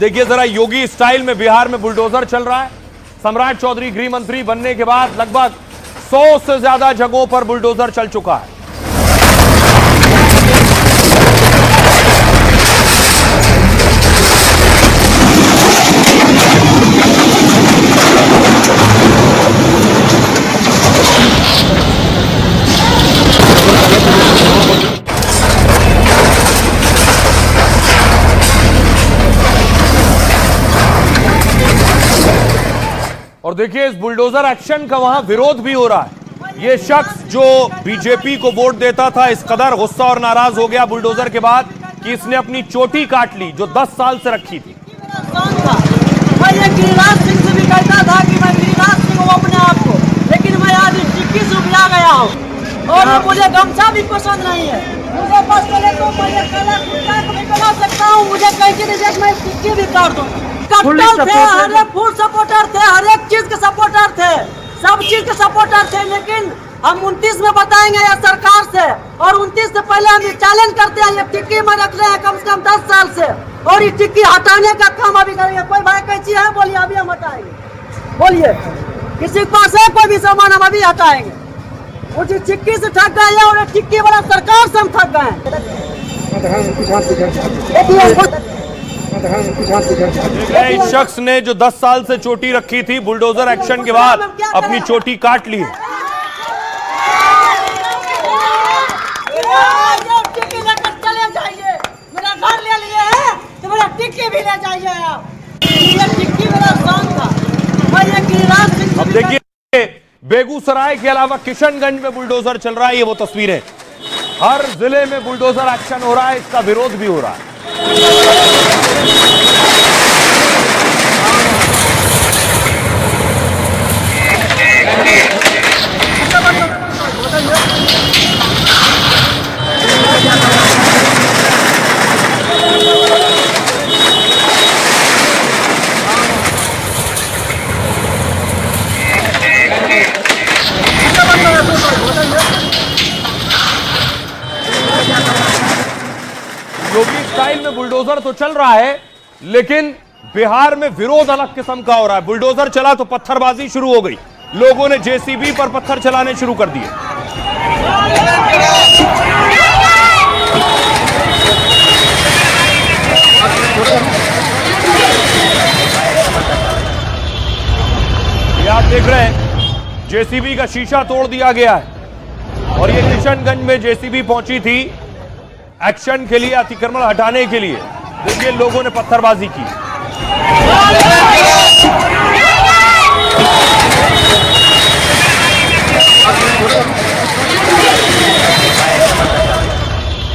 देखिए जरा योगी स्टाइल में बिहार में बुलडोजर चल रहा है। सम्राट चौधरी गृह मंत्री बनने के बाद लगभग 100 से ज्यादा जगहों पर बुलडोजर चल चुका है। और देखिए इस बुलडोजर एक्शन का वहां विरोध भी हो रहा है। ये शख्स जो बीजेपी को वोट देता था इस कदर गुस्सा और नाराज हो गया बुलडोजर के बाद कि इसने अपनी चोटी काट ली जो 10 साल से रखी थी। मैं ये गिरिराज सिंह से भी कहता था कि मैं गिरिराज सिंह हूँ अपने आप को, लेकिन मैं आज टिक्की से उबिया गया हूँ और मुझे गमछा भी पसंद नहीं है। मुझे बस चले तो मैं काला कुर्ता भी बना सकता हूँ, मुझे कहीं मैं टिक्की भी काट दूँ। कट्टर थे, हर एक फुल सपोर्टर थे, हर एक चीज के सपोर्टर थे, सब चीज के सपोर्टर थे, लेकिन हम 29 में बताएंगे या सरकार से, और 29 से पहले हम चैलेंज करते हैं। ये टिक्की में रख रहे हैं कम से कम 10 साल से, और ये टिक्की हटाने का काम अभी करेंगे। कोई भाई कैसी है बोलिए, अभी हम हटाएंगे। बोलिए किसी के पास है कोई भी सामान, हम अभी हटाएंगे। मुझे टिक्की से ठग गए और टिक्की वाला सरकार से हम ठग गए। इस शख्स ने जो 10 साल से चोटी रखी थी बुलडोजर एक्शन के बाद अपनी चोटी काट ली है। टिक्की लेकर चले जाइए, मेरा घर ले लिए है तो मेरा टिक्की भी ले जाइए आप। ये टिक्की मेरा शान था। मैं ये गिरिराज सिंह। अब देखिए बेगूसराय के अलावा किशनगंज में बुलडोजर चल रहा है। ये वो तस्वीरें, हर जिले में बुलडोजर एक्शन हो रहा है, इसका विरोध भी हो रहा है। योगी स्टाइल में बुलडोजर तो चल रहा है, लेकिन बिहार में विरोध अलग किस्म का हो रहा है। बुलडोजर चला तो पत्थरबाजी शुरू हो गई, लोगों ने जेसीबी पर पत्थर चलाने शुरू कर दिए। ये आप देख रहे हैं जेसीबी का शीशा तोड़ दिया गया है, और ये किशनगंज में जेसीबी पहुंची थी एक्शन के लिए, अतिक्रमण हटाने के लिए। देखिए लोगों ने पत्थरबाजी की।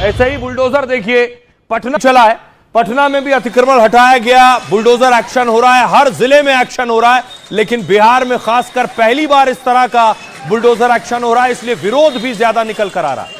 ऐसे ही बुलडोजर देखिए पटना चला है, पटना में भी अतिक्रमण हटाया गया, बुलडोजर एक्शन हो रहा है, हर जिले में एक्शन हो रहा है, लेकिन बिहार में खासकर पहली बार इस तरह का बुलडोजर एक्शन हो रहा है, इसलिए विरोध भी ज्यादा निकल कर आ रहा है।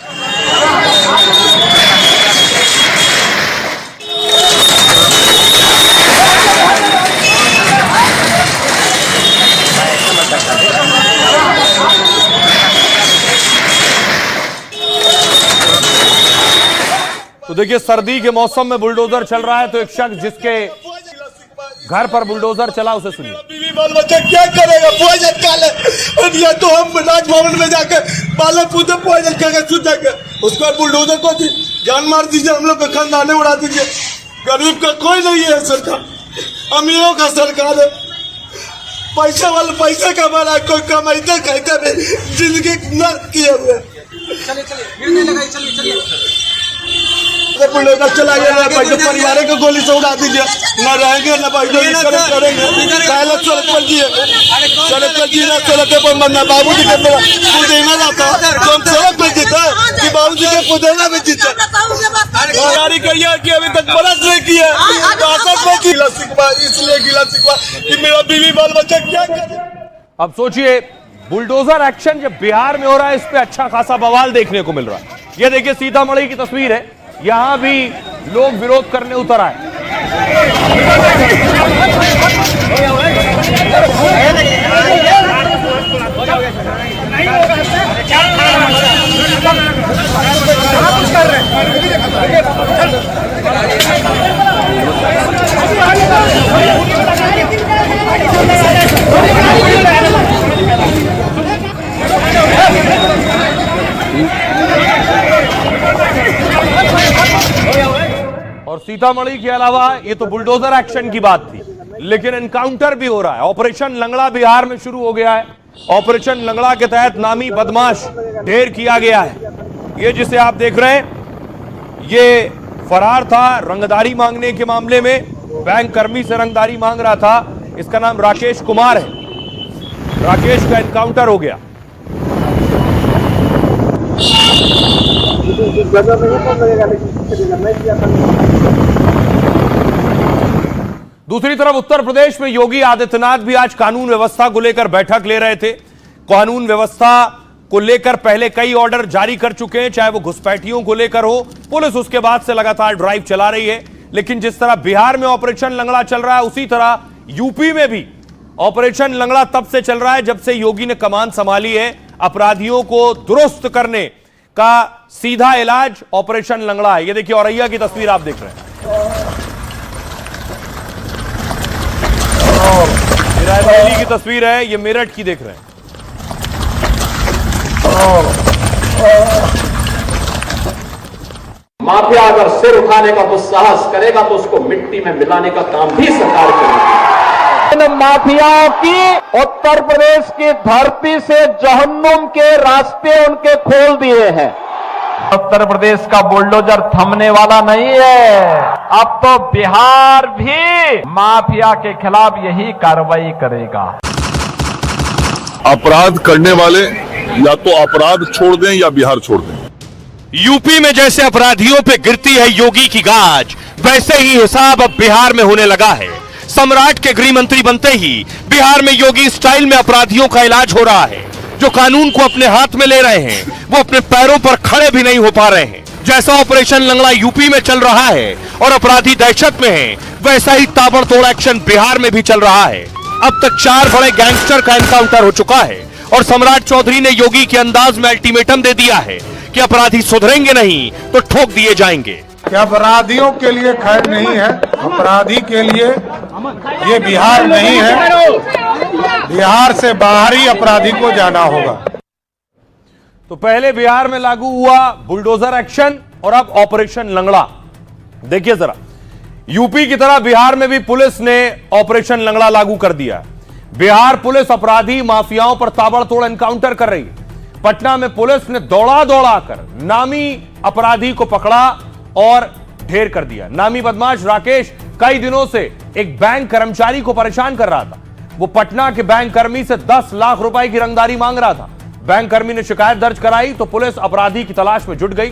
तो देखिए सर्दी के मौसम में बुलडोजर चल रहा है, तो एक शख्स जिसके घर पर बुलडोजर चला उसे सुनिए। बीवी बाल बच्चा क्या करेगा, पोइजन काले, और या तो हम राजभवन में जाकर बाले पूछे पोइजन करके सुझाकर उसका बुलडोजर को जान मार दीजिए, हम लोग का खानदाने उड़ा दीजिए। गरीब का कोई नहीं है सरकार, अमीरों का सरकार है। पैसा वाला पैसा कमा रहा है, कोई कमाते खाते नहीं, जिंदगी नर्क किए हुए। बुलडोजर चलाइए ना भाई, तो परिवार को गोली से उड़ा दीजिए, न रहेंगे न भाई करेंगे। सड़क पर जिए, सड़क पर जीना, सड़क पर मरना। बाबूजी के पुदेना जाता तो हम सड़क पर जीते कि बाबूजी के पुदेना में जीते। तैयारी करिए कि अभी तक बरस नहीं किया, गीला सिकवा, इसलिए गीला सिकवा कि मेरा बीवी बाल बच्चा क्या करे। अब सोचिए बुलडोजर एक्शन जब बिहार में हो रहा है, इस पे अच्छा खासा बवाल देखने को मिल रहा है। ये देखिए सीतामढ़ी की तस्वीर है, यहां भी लोग विरोध करने उतर आए। कर रहे हैं। सीतामढ़ी के अलावा ये तो बुलडोजर एक्शन की बात थी, लेकिन एनकाउंटर भी हो रहा है। ऑपरेशन लंगड़ा बिहार में शुरू हो गया है। ऑपरेशन लंगड़ा के तहत नामी बदमाश ढेर किया गया है। ये जिसे आप देख रहे हैं, ये फरार था रंगदारी मांगने के मामले में, बैंक कर्मी से रंगदारी मांग रहा था। इसका नाम राकेश कुमार है। राकेश का एनकाउंटर हो गया। दूसरी तरफ उत्तर प्रदेश में योगी आदित्यनाथ भी आज कानून व्यवस्था को लेकर बैठक ले रहे थे। कानून व्यवस्था को लेकर पहले कई ऑर्डर जारी कर चुके हैं, चाहे वो घुसपैठियों को लेकर हो। पुलिस उसके बाद से लगातार ड्राइव चला रही है। लेकिन जिस तरह बिहार में ऑपरेशन लंगड़ा चल रहा है, उसी तरह यूपी में भी ऑपरेशन लंगड़ा तब से चल रहा है जब से योगी ने कमान संभाली है। अपराधियों को दुरुस्त करने का सीधा इलाज ऑपरेशन लंगड़ा है। ये देखिए औरैया की तस्वीर आप देख रहे हैं। ये रायबरेली की तस्वीर है, ये मेरठ की देख रहे हैं। माफिया अगर सिर उठाने का दुस्साहस करेगा तो उसको मिट्टी में मिलाने का काम भी सरकार करेगी। इन माफियाओं की उत्तर प्रदेश की धरती से जहन्नुम के रास्ते उनके खोल दिए हैं। उत्तर प्रदेश का बुलडोजर थमने वाला नहीं है। अब तो बिहार भी माफिया के खिलाफ यही कार्रवाई करेगा। अपराध करने वाले या तो अपराध छोड़ दें या बिहार छोड़ दें। यूपी में जैसे अपराधियों पे गिरती है योगी की गाज, वैसे ही हिसाब अब बिहार में होने लगा है। सम्राट के गृह मंत्री बनते ही बिहार में योगी स्टाइल में अपराधियों का इलाज हो रहा है। जो कानून को अपने हाथ में ले रहे हैं, वो अपने पैरों पर खड़े भी नहीं हो पा रहे हैं। जैसा ऑपरेशन लंगड़ा यूपी में चल रहा है और अपराधी दहशत में है, वैसा ही ताबड़तोड़ एक्शन बिहार में भी चल रहा है। अब तक 4 बड़े गैंगस्टर का एनकाउंटर हो चुका है और सम्राट चौधरी ने योगी के अंदाज में अल्टीमेटम दे दिया है कि अपराधी सुधरेंगे नहीं तो ठोक दिए जाएंगे। क्या अपराधियों के लिए खैर नहीं है? अपराधी के लिए ये बिहार नहीं है। बिहार से बाहर ही अपराधी को जाना होगा। तो पहले बिहार में लागू हुआ बुलडोजर एक्शन और अब ऑपरेशन लंगड़ा। देखिए जरा, यूपी की तरह बिहार में भी पुलिस ने ऑपरेशन लंगड़ा लागू कर दिया है। बिहार पुलिस अपराधी माफियाओं पर ताबड़तोड़ एनकाउंटर कर रही है। पटना में पुलिस ने दौड़ा कर नामी अपराधी को पकड़ा और ढेर कर दिया। नामी बदमाश राकेश कई दिनों से एक बैंक कर्मचारी को परेशान कर रहा था। वो पटना के बैंक कर्मी से 10 लाख रुपए की रंगदारी मांग रहा था। बैंक कर्मी ने शिकायत दर्ज कराई तो पुलिस अपराधी की तलाश में जुट गई।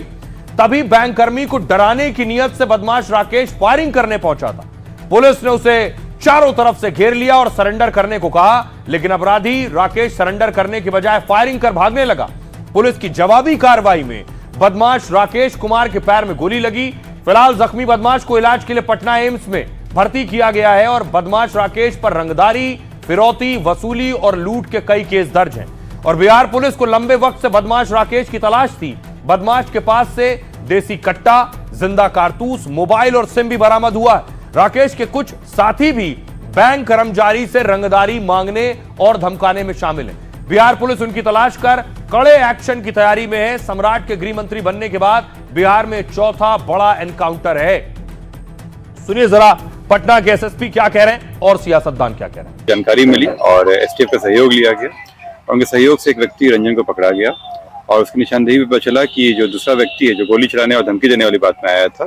तभी बैंक कर्मी को डराने की नियत से बदमाश राकेश फायरिंग करने पहुंचा था। पुलिस ने उसे चारों तरफ से घेर लिया और सरेंडर करने को कहा, लेकिन अपराधी राकेश सरेंडर करने के बजाय फायरिंग कर भागने लगा। पुलिस की जवाबी कार्रवाई में बदमाश राकेश कुमार के पैर में गोली लगी। फिलहाल जख्मी बदमाश को इलाज के लिए पटना एम्स में भर्ती किया गया है और बदमाश राकेश पर रंगदारी, फिरौती, वसूली और लूट के कई केस दर्ज हैं। और बिहार पुलिस को लंबे वक्त से बदमाश राकेश की तलाश थी। बदमाश के पास से देसी कट्टा, जिंदा कारतूस, मोबाइल और सिम भी बरामद हुआ है। राकेश के कुछ साथी भी बैंक कर्मचारी से रंगदारी मांगने और धमकाने में शामिल हैं। बिहार पुलिस उनकी तलाश कर कड़े एक्शन की तैयारी में है। सम्राट के गृह मंत्री बनने के बाद बिहार में चौथा बड़ा एनकाउंटर है। सुनिए जरा पटना के एसएसपी क्या कह रहे हैं और सियासतदान क्या कह रहे हैं। जानकारी मिली और एसटीएफ का सहयोग लिया गया और उनके सहयोग से एक व्यक्ति रंजन को पकड़ा गया और उसकी निशानदेही पे पता चला कि जो दूसरा व्यक्ति है जो गोली चलाने और धमकी देने वाली बात में आया था,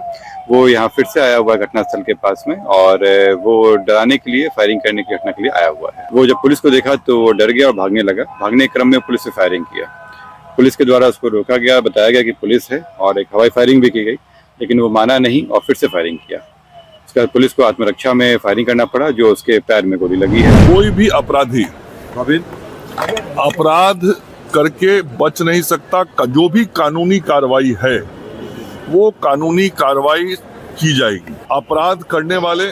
वो यहाँ फिर से आया हुआ है घटनास्थल के पास में और वो डराने के लिए, फायरिंग करने की घटना के लिए आया हुआ है। वो जब पुलिस को देखा तो वो डर गया और भागने लगा। भागने के क्रम में पुलिस से फायरिंग किया। पुलिस के द्वारा उसको रोका गया, बताया गया कि पुलिस है और एक हवाई फायरिंग भी की गई, लेकिन वो माना नहीं और फिर से फायरिंग किया। उसके बाद पुलिस को आत्मरक्षा में फायरिंग करना पड़ा, जो उसके पैर में गोली लगी है। कोई भी अपराधी अपराध करके बच नहीं सकता। जो भी कानूनी कार्रवाई है वो कानूनी कार्रवाई की जाएगी। अपराध करने वाले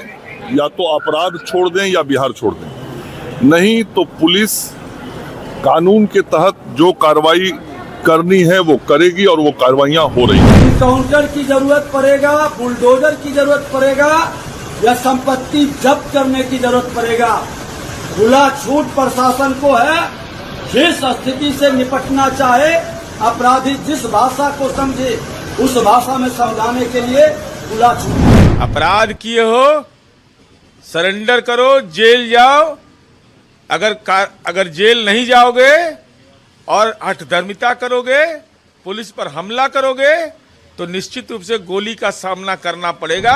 या तो अपराध छोड़ दें या बिहार छोड़ दें, नहीं तो पुलिस कानून के तहत जो कार्रवाई करनी है वो करेगी और वो कार्रवाइयां हो रही हैं। एनकाउंटर की जरूरत पड़ेगा, बुलडोजर की जरूरत पड़ेगा या संपत्ति जब्त करने की जरूरत पड़ेगा। खुला छूट प्रशासन को है। जिस स्थिति से निपटना चाहे, अपराधी जिस भाषा को समझे उस भाषा में समझाने के लिए खुला छूट। अपराध किए हो, सरेंडर करो, जेल जाओ। अगर जेल नहीं जाओगे और हठधर्मिता करोगे, पुलिस पर हमला करोगे, तो निश्चित रूप से गोली का सामना करना पड़ेगा।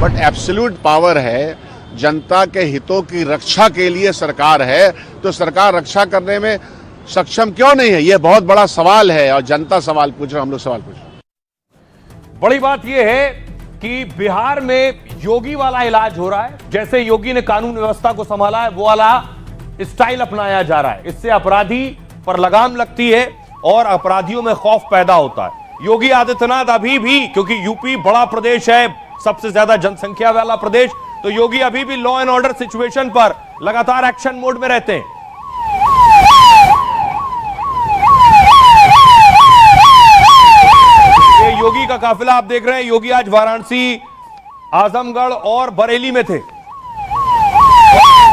बट एब्सोल्यूट पावर है, जनता के हितों की रक्षा के लिए सरकार है, तो सरकार रक्षा करने में सक्षम क्यों नहीं है? यह बहुत बड़ा सवाल है और जनता सवाल पूछ रहा, हम लोग सवाल पूछ रहे। बड़ी बात यह है कि बिहार में योगी वाला इलाज हो रहा है। जैसे योगी ने कानून व्यवस्था को संभाला है, वो वाला स्टाइल अपनाया जा रहा है। इससे अपराधी पर लगाम लगती है और अपराधियों में खौफ पैदा होता है। योगी आदित्यनाथ अभी भी, क्योंकि यूपी बड़ा प्रदेश है, सबसे ज्यादा जनसंख्या वाला प्रदेश, तो योगी अभी भी लॉ एंड ऑर्डर सिचुएशन पर लगातार एक्शन मोड में रहते हैं। ये योगी का काफिला आप देख रहे हैं। योगी आज वाराणसी, आजमगढ़ और बरेली में थे।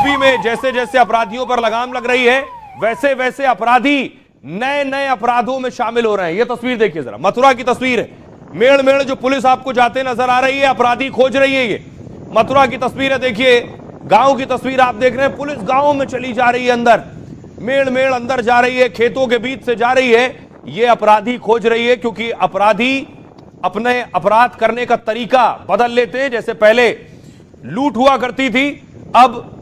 यूपी में जैसे जैसे अपराधियों पर लगाम लग रही है, वैसे वैसे अपराधी नए नए अपराधों में शामिल हो रहे हैं। यह तस्वीर देखिए जरा, मथुरा की तस्वीर है। मेड़ मेड़ जो पुलिस आपको जाते नजर आ रही है, अपराधी खोज रही है। ये मथुरा की तस्वीर है, देखिए। गांव की तस्वीर आप देख रहे हैं, पुलिस गांव में चली जा रही है, अंदर मेड़ मेड़ अंदर जा रही है, खेतों के बीच से जा रही है। ये अपराधी खोज रही है, क्योंकि अपराधी अपने अपराध करने का तरीका बदल लेते हैं। जैसे पहले लूट हुआ करती थी, अब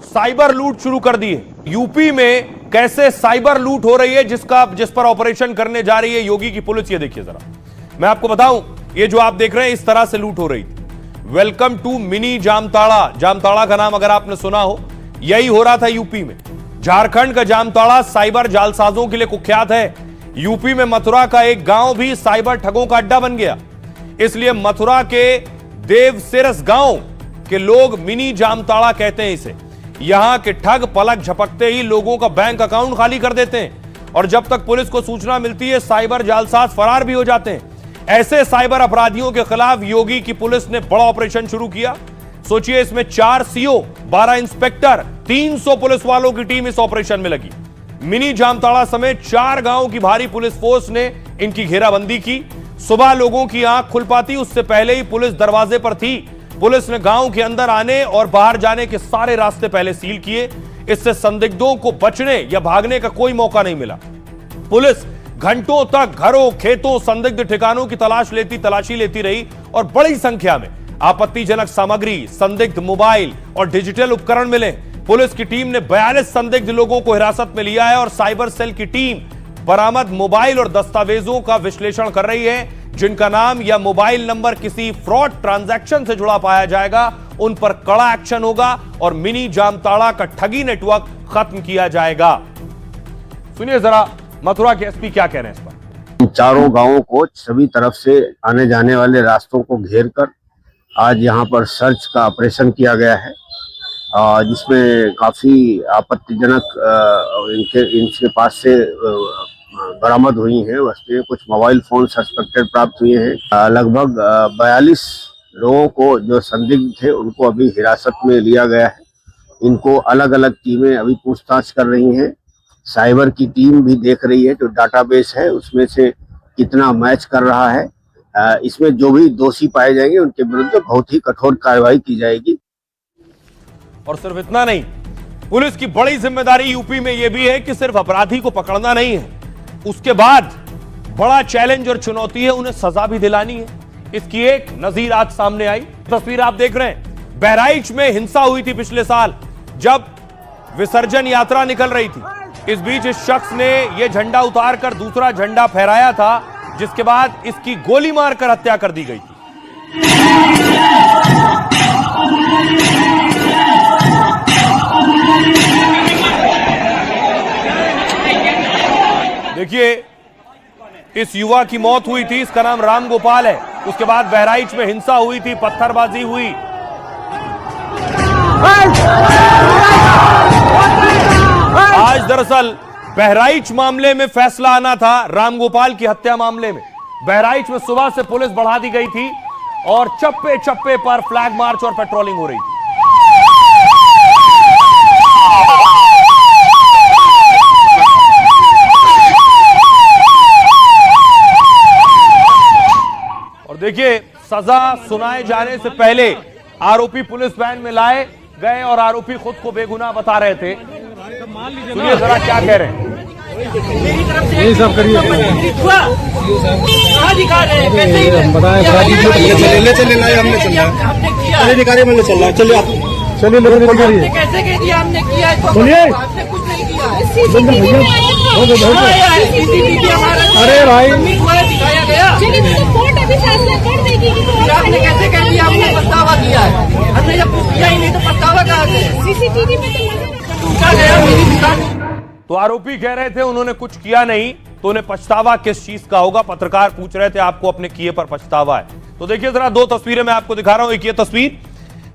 साइबर लूट शुरू कर दी है। यूपी में कैसे साइबर लूट हो रही है, जिस पर ऑपरेशन करने जा रही है योगी की पुलिस, ये देखिए जरा। मैं आपको बताऊं, ये जो आप देख रहे हैं, इस तरह से लूट हो रही थी। Welcome to mini Jamtara. Jamtara का नाम अगर आपने सुना हो, यही हो रहा था यूपी में। झारखंड का जामताड़ा साइबर जालसाजों के लिए कुख्यात है। यूपी में मथुरा का एक गांव भी साइबर ठगों का अड्डा बन गया। इसलिए मथुरा के देवसिरस गांव के लोग मिनी जामताड़ा कहते हैं इसे। यहां के ठग पलक झपकते ही लोगों का बैंक अकाउंट खाली कर देते हैं, और जब तक पुलिस को सूचना मिलती है, साइबर जालसाज फरार भी हो जाते हैं। ऐसे साइबर अपराधियों के खिलाफ योगी की पुलिस ने बड़ा ऑपरेशन शुरू किया। सोचिए, इसमें 4 सीओ, 12 इंस्पेक्टर, 300 पुलिस वालों की टीम इस ऑपरेशन में लगी। मिनी जामताड़ा समेत 4 गांवों की भारी पुलिस फोर्स ने इनकी घेराबंदी की। सुबह लोगों की आंख खुल पाती, उससे पहले ही पुलिस दरवाजे पर थी। पुलिस ने गांव के अंदर आने और बाहर जाने के सारे रास्ते पहले सील किए। इससे संदिग्धों को बचने या भागने का कोई मौका नहीं मिला। पुलिस घंटों तक घरों, खेतों, संदिग्ध ठिकानों की तलाशी लेती रही, और बड़ी संख्या में आपत्तिजनक सामग्री, संदिग्ध मोबाइल और डिजिटल उपकरण मिले। पुलिस की टीम ने 42 संदिग्ध लोगों को हिरासत में लिया है, और साइबर सेल की टीम बरामद मोबाइल और दस्तावेजों का विश्लेषण कर रही है। जिनका नाम या मोबाइल नंबर किसी फ्रॉड ट्रांजैक्शन से जुड़ा पाया जाएगा, उन पर कड़ा एक्शन होगा और मिनी जामताड़ा का ठगी नेटवर्क खत्म किया जाएगा। सुनिए जरा मथुरा के एसपी क्या कह रहे हैं इस पर। चारों गांवों को सभी तरफ से आने जाने वाले रास्तों को घेर कर आज यहाँ पर सर्च का ऑपरेशन किया गया है, जिसमें काफी आपत्तिजनक इनके पास से बरामद हुई हैं वस्तुएं। कुछ मोबाइल फोन सस्पेक्टेड प्राप्त हुए हैं। लगभग 42 लोगों को जो संदिग्ध थे उनको अभी हिरासत में लिया गया है। इनको अलग अलग टीमें अभी पूछताछ कर रही हैं। साइबर की टीम भी देख रही है, जो डाटाबेस है उसमें से कितना मैच कर रहा है। इसमें जो भी दोषी पाए जाएंगे उनके विरुद्ध बहुत ही कठोर कार्रवाई की जाएगी। और सिर्फ इतना नहीं, पुलिस की बड़ी जिम्मेदारी यूपी में यह भी है कि सिर्फ अपराधी को पकड़ना नहीं है, उसके बाद बड़ा चैलेंज और चुनौती है उन्हें सजा भी दिलानी है। इसकी एक नजीर आज सामने आई। तस्वीर आप देख रहे हैं, बहराइच में हिंसा हुई थी पिछले साल जब विसर्जन यात्रा निकल रही थी। इस बीच इस शख्स ने यह झंडा उतारकर दूसरा झंडा फहराया था, जिसके बाद इसकी गोली मारकर हत्या कर दी गई थी। देखिए, इस युवा की मौत हुई थी, इसका नाम राम गोपाल है। उसके बाद बहराइच में हिंसा हुई थी, पत्थरबाजी हुई। आज दरअसल बहराइच मामले में फैसला आना था, रामगोपाल की हत्या मामले में। बहराइच में सुबह से पुलिस बढ़ा दी गई थी और चप्पे चप्पे पर फ्लैग मार्च और पेट्रोलिंग हो रही थी। और देखिए, सजा सुनाए जाने से पहले आरोपी पुलिस वैन में लाए गए और आरोपी खुद को बेगुनाह बता रहे थे। सुनिए जरा क्या कह रहे हैं। यही सब करिए अधिकारी में चल रहा है। चलिए आप चलिए कैसे कह दिया हमने किया है? बोलिए। अरे भाई दिखाया गया आपने कैसे कह दिया? हमने पछतावा किया है। हमने जब कुछ किया ही नहीं तो पछतावा कहाँ से? सीसीटीवी में तो गया मेरी दुकान। तो आरोपी कह रहे थे उन्होंने कुछ किया नहीं, तो उन्हें पछतावा किस चीज का होगा? पत्रकार पूछ रहे थे आपको अपने किए पर पछतावा है। तो देखिए जरा दो तस्वीरें मैं आपको दिखा रहा हूं।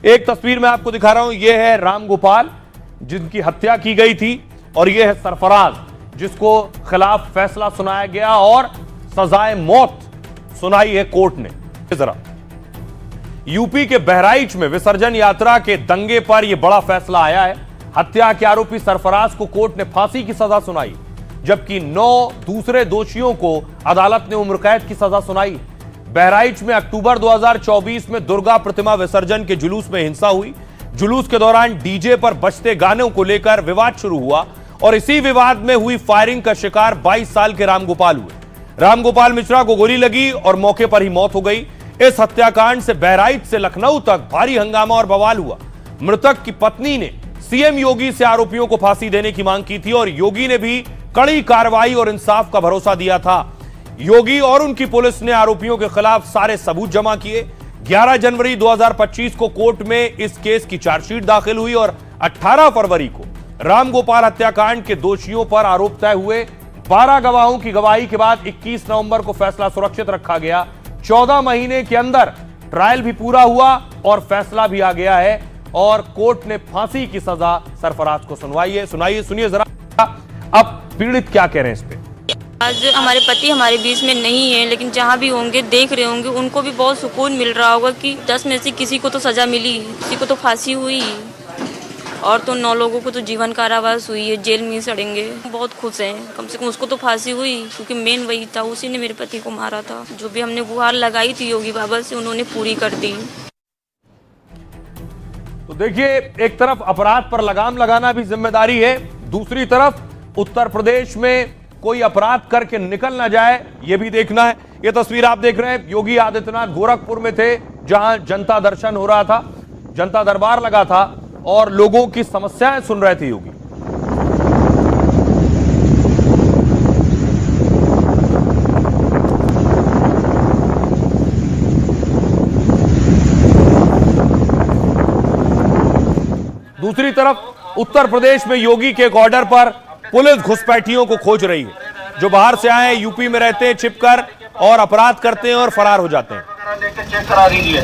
एक तस्वीर मैं आपको दिखा रहा हूं, यह है रामगोपाल जिनकी हत्या की गई थी, और यह है सरफराज जिसको खिलाफ फैसला सुनाया गया और सजाए मौत सुनाई है कोर्ट ने। जरा यूपी के बहराइच में विसर्जन यात्रा के दंगे पर यह बड़ा फैसला आया है। हत्या के आरोपी सरफराज को कोर्ट ने फांसी की सजा सुनाई, जबकि 9 दूसरे दोषियों को अदालत ने उम्र कैद की सजा सुनाई। बहराइच में अक्टूबर 2024 में दुर्गा प्रतिमा विसर्जन के जुलूस में हिंसा हुई। जुलूस के दौरान डीजे पर बजते गानों को लेकर विवाद शुरू हुआ और इसी विवाद में हुई फायरिंग का शिकार 22 साल के रामगोपाल हुए। रामगोपाल मिश्रा को गोली लगी और मौके पर ही मौत हो गई। इस हत्याकांड से बहराइच से लखनऊ तक भारी हंगामा और बवाल हुआ। मृतक की पत्नी ने सीएम योगी से आरोपियों को फांसी देने की मांग की थी और योगी ने भी कड़ी कार्रवाई और इंसाफ का भरोसा दिया था। योगी और उनकी पुलिस ने आरोपियों के खिलाफ सारे सबूत जमा किए। 11 जनवरी 2025 को कोर्ट में इस केस की चार्जशीट दाखिल हुई और 18 फरवरी को रामगोपाल हत्याकांड के दोषियों पर आरोप तय हुए। 12 गवाहों की गवाही के बाद 21 नवंबर को फैसला सुरक्षित रखा गया। 14 महीने के अंदर ट्रायल भी पूरा हुआ और फैसला भी आ गया है और कोर्ट ने फांसी की सजा सरफराज को सुनाइए। सुनिए जरा अब पीड़ित क्या कह रहे हैं इस पे। आज हमारे पति हमारे बीच में नहीं है, लेकिन जहाँ भी होंगे देख रहे होंगे, उनको भी बहुत सुकून मिल रहा होगा कि 10 में से किसी को तो सजा मिली, किसी को तो फांसी हुई और तो 9 लोगों को तो जीवन कारावास हुई है, जेल में ही सड़ेंगे। बहुत खुश हैं, कम से कम उसको तो फांसी हुई, क्योंकि मेन वही था, उसी ने मेरे पति को मारा था। जो भी हमने गुहार लगाई थी योगी बाबा से, उन्होंने पूरी कर दी। तो देखिए एक तरफ अपराध पर लगाम लगाना भी जिम्मेदारी है, दूसरी तरफ उत्तर प्रदेश में कोई अपराध करके निकल ना जाए यह भी देखना है। यह तस्वीर आप देख रहे हैं, योगी आदित्यनाथ गोरखपुर में थे जहां जनता दर्शन हो रहा था, जनता दरबार लगा था और लोगों की समस्याएं सुन रहे थे योगी। दूसरी तरफ उत्तर प्रदेश में योगी के एक ऑर्डर पर पुलिस घुसपैठियों को खोज रही है, जो बाहर से आए हैं, यूपी में रहते हैं, छिपकर और अपराध करते हैं और फरार हो जाते हैं। चेक करा दीजिए,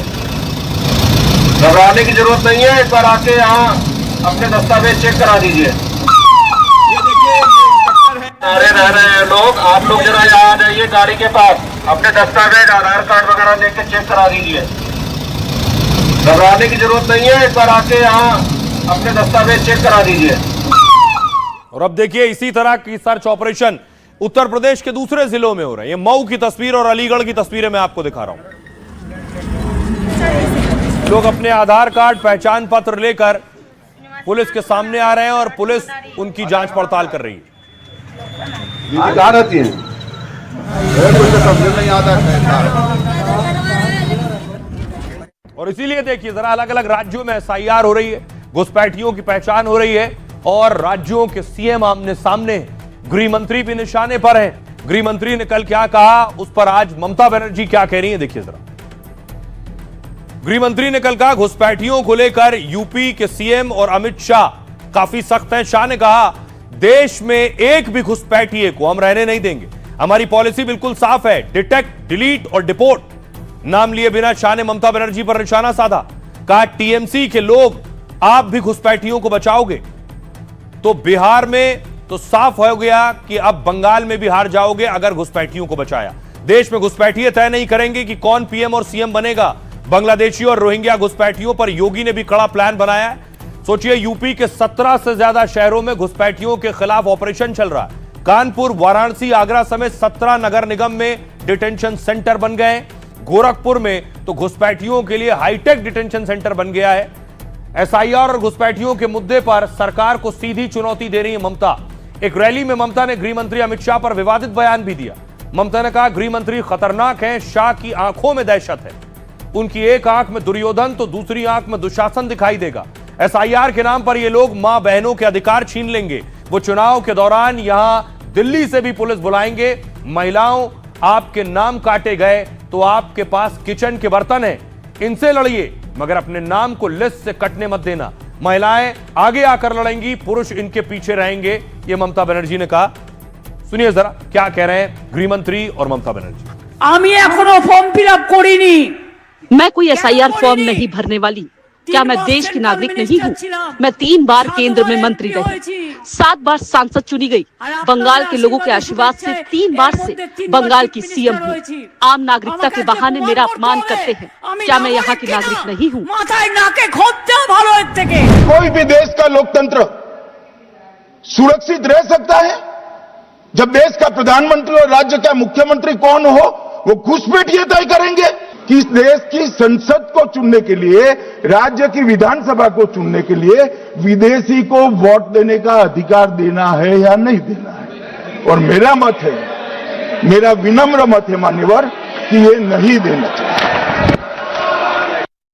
घबराने की जरूरत नहीं है। एक बार आके यहाँ अपने दस्तावेज चेक करा दीजिए। अरे रह रहे हैं लोग, आप लोग जरा यहाँ आ जाइए गाड़ी के पास, अपने दस्तावेज आधार कार्ड वगैरह लेके चेक करा दीजिए। घबराने की जरूरत नहीं है, एक बार आके यहाँ अपने दस्तावेज चेक करा दीजिए। और अब देखिए इसी तरह की सर्च ऑपरेशन उत्तर प्रदेश के दूसरे जिलों में हो रहे हैं। ये मऊ की तस्वीर और अलीगढ़ की तस्वीरें मैं आपको दिखा रहा हूं। लोग अपने आधार कार्ड, पहचान पत्र लेकर पुलिस के सामने आ रहे हैं और पुलिस उनकी जांच पड़ताल कर रही है। और इसीलिए देखिए जरा अलग अलग राज्यों में SIR हो रही है, घुसपैठियों की पहचान हो रही है और राज्यों के सीएम आमने सामने हैं। गृह मंत्री भी निशाने पर हैं। गृह मंत्री ने कल क्या कहा, उस पर आज ममता बनर्जी क्या कह रही है, देखिए जरा। गृह मंत्री ने कल कहा घुसपैठियों को लेकर यूपी के सीएम और अमित शाह काफी सख्त हैं। शाह ने कहा देश में एक भी घुसपैठिए को हम रहने नहीं देंगे, हमारी पॉलिसी बिल्कुल साफ है, डिटेक्ट, डिलीट और डिपोर्ट। नाम लिए बिना शाह ने ममता बनर्जी पर निशाना साधा। कहा टीएमसी के लोग आप भी घुसपैठियों को बचाओगे तो बिहार में तो साफ हो गया कि अब बंगाल में भी हार जाओगे अगर घुसपैठियों को बचाया। देश में घुसपैठिए तय नहीं करेंगे कि कौन पीएम और सीएम बनेगा। बांग्लादेशी और रोहिंग्या घुसपैठियों पर योगी ने भी कड़ा प्लान बनाया है। सोचिए यूपी के 17 से ज्यादा शहरों में घुसपैठियों के खिलाफ ऑपरेशन चल रहा है। कानपुर, वाराणसी, आगरा समेत 17 नगर निगम में डिटेंशन सेंटर बन गए। गोरखपुर में तो घुसपैठियों के लिए हाईटेक डिटेंशन सेंटर बन गया है। एसआईआर और घुसपैठियों के मुद्दे पर सरकार को सीधी चुनौती दे रही है ममता। एक रैली में ममता ने गृह मंत्री अमित शाह पर विवादित बयान भी दिया। ममता ने कहा, गृह मंत्री खतरनाक हैं, शाह की आंखों में दहशत है, उनकी एक आंख में दुर्योधन तो दूसरी आंख में दुशासन दिखाई देगा। एसआईआर के नाम पर ये लोग मां बहनों के अधिकार छीन लेंगे। वो चुनाव के दौरान यहां दिल्ली से भी पुलिस बुलाएंगे। महिलाओं, आपके नाम काटे गए तो आपके पास किचन के बर्तन हैं, इनसे लड़िए, मगर अपने नाम को लिस्ट से कटने मत देना। महिलाएं आगे आकर लड़ेंगी, पुरुष इनके पीछे रहेंगे, ये ममता बनर्जी ने कहा। सुनिए जरा क्या कह रहे हैं गृह मंत्री और ममता बनर्जी। আমি এখনো ফর্ম ফিলআপ করিনি। मैं कोई एसआईआर फॉर्म नहीं भरने वाली। क्या मैं देश की नागरिक नहीं हूँ? मैं 3 बार केंद्र में मंत्री रही, 7 बार सांसद चुनी गई, बंगाल के लोगों के आशीर्वाद से 3 बार से बंगाल की सीएम हूँ। आम नागरिकता के बहाने मेरा अपमान करते हैं। क्या मैं यहाँ की नागरिक नहीं हूँ? कोई भी देश का लोकतंत्र सुरक्षित रह सकता है जब देश का प्रधानमंत्री और राज्य का मुख्यमंत्री कौन हो वो घुसपैठ ये तय करेंगे कि इस देश की संसद को चुनने के लिए, राज्य की विधानसभा को चुनने के लिए विदेशी को वोट देने का अधिकार देना है या नहीं देना है। और मेरा मत है, मेरा विनम्र मत है मान्यवर, कि ये नहीं देना चाहिए।